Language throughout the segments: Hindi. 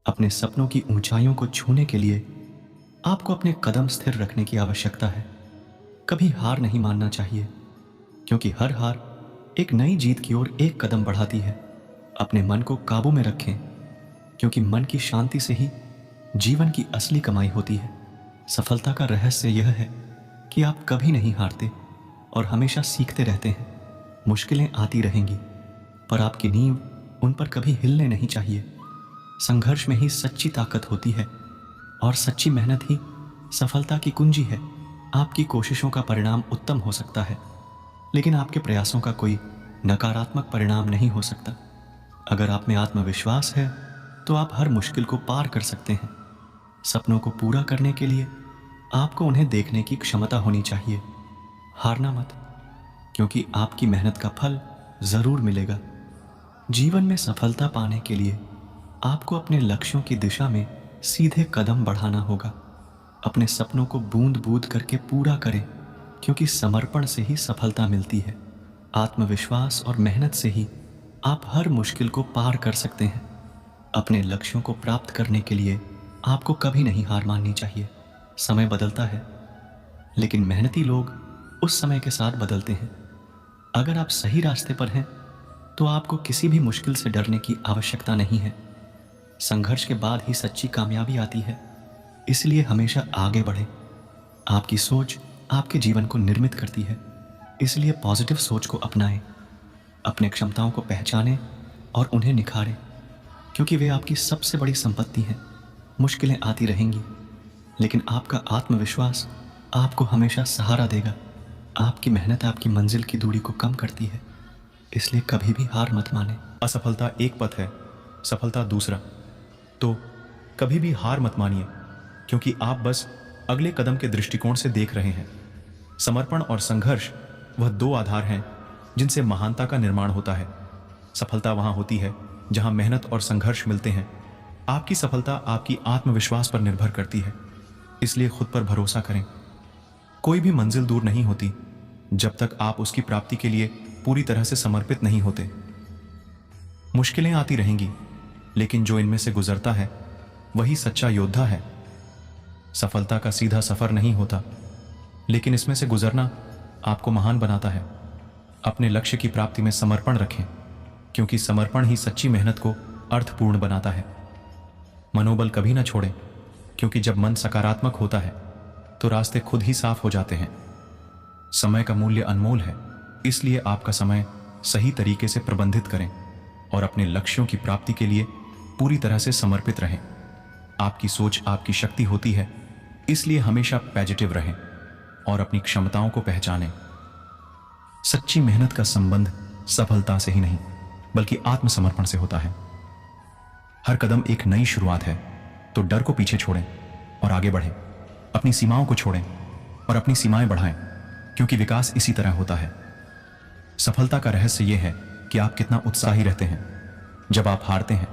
अपने सपनों की ऊंचाइयों को छूने के लिए आपको अपने कदम स्थिर रखने की आवश्यकता है। कभी हार नहीं मानना चाहिए, क्योंकि हर हार एक नई जीत की ओर एक कदम बढ़ाती है। अपने मन को काबू में रखें, क्योंकि मन की शांति से ही जीवन की असली कमाई होती है। सफलता का रहस्य यह है कि आप कभी नहीं हारते और हमेशा सीखते रहते हैं। मुश्किलें आती रहेंगी, पर आपकी नींव उन पर कभी हिलने नहीं चाहिए। संघर्ष में ही सच्ची ताकत होती है, और सच्ची मेहनत ही सफलता की कुंजी है। आपकी कोशिशों का परिणाम उत्तम हो सकता है, लेकिन आपके प्रयासों का कोई नकारात्मक परिणाम नहीं हो सकता। अगर आप में आत्मविश्वास है तो आप हर मुश्किल को पार कर सकते हैं। सपनों को पूरा करने के लिए आपको उन्हें देखने की क्षमता होनी चाहिए। हारना मत, क्योंकि आपकी मेहनत का फल जरूर मिलेगा। जीवन में सफलता पाने के लिए आपको अपने लक्ष्यों की दिशा में सीधे कदम बढ़ाना होगा। अपने सपनों को बूंद बूंद करके पूरा करें, क्योंकि समर्पण से ही सफलता मिलती है। आत्मविश्वास और मेहनत से ही आप हर मुश्किल को पार कर सकते हैं। अपने लक्ष्यों को प्राप्त करने के लिए आपको कभी नहीं हार माननी चाहिए। समय बदलता है, लेकिन मेहनती लोग उस समय के साथ बदलते हैं। अगर आप सही रास्ते पर हैं तो आपको किसी भी मुश्किल से डरने की आवश्यकता नहीं है। संघर्ष के बाद ही सच्ची कामयाबी आती है, इसलिए हमेशा आगे बढ़ें। आपकी सोच आपके जीवन को निर्मित करती है, इसलिए पॉजिटिव सोच को अपनाएं। अपने क्षमताओं को पहचानें और उन्हें निखारें, क्योंकि वे आपकी सबसे बड़ी संपत्ति हैं। मुश्किलें आती रहेंगी, लेकिन आपका आत्मविश्वास आपको हमेशा सहारा देगा। आपकी मेहनत आपकी मंजिल की दूरी को कम करती है, इसलिए कभी भी हार मत मानें। असफलता एक पथ है, सफलता दूसरा। तो कभी भी हार मत मानिए, क्योंकि आप बस अगले कदम के दृष्टिकोण से देख रहे हैं। समर्पण और संघर्ष वह दो आधार हैं जिनसे महानता का निर्माण होता है। सफलता वहां होती है जहां मेहनत और संघर्ष मिलते हैं। आपकी सफलता आपकी आत्मविश्वास पर निर्भर करती है, इसलिए खुद पर भरोसा करें। कोई भी मंजिल दूर नहीं होती जब तक आप उसकी प्राप्ति के लिए पूरी तरह से समर्पित नहीं होते। मुश्किलें आती रहेंगी, लेकिन जो इनमें से गुजरता है वही सच्चा योद्धा है। सफलता का सीधा सफर नहीं होता, लेकिन इसमें से गुजरना आपको महान बनाता है। अपने लक्ष्य की प्राप्ति में समर्पण रखें, क्योंकि समर्पण ही सच्ची मेहनत को अर्थपूर्ण बनाता है। मनोबल कभी ना छोड़ें, क्योंकि जब मन सकारात्मक होता है तो रास्ते खुद ही साफ हो जाते हैं। समय का मूल्य अनमोल है, इसलिए आपका समय सही तरीके से प्रबंधित करें और अपने लक्ष्यों की प्राप्ति के लिए पूरी तरह से समर्पित रहें। आपकी सोच आपकी शक्ति होती है, इसलिए हमेशा पॉजिटिव रहें और अपनी क्षमताओं को पहचानें। सच्ची मेहनत का संबंध सफलता से ही नहीं, बल्कि आत्मसमर्पण से होता है। हर कदम एक नई शुरुआत है, तो डर को पीछे छोड़ें और आगे बढ़ें। अपनी सीमाओं को छोड़ें और अपनी सीमाएं बढ़ाएं, क्योंकि विकास इसी तरह होता है। सफलता का रहस्य यह है कि आप कितना उत्साही रहते हैं जब आप हारते हैं।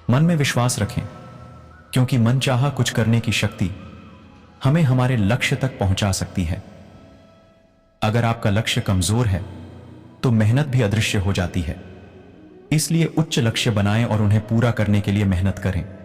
मन में विश्वास रखें, क्योंकि मनचाहा कुछ करने की शक्ति हमें हमारे लक्ष्य तक पहुंचा सकती है। अगर आपका लक्ष्य कमजोर है तो मेहनत भी अदृश्य हो जाती है। इसलिए उच्च लक्ष्य बनाएं और उन्हें पूरा करने के लिए मेहनत करें।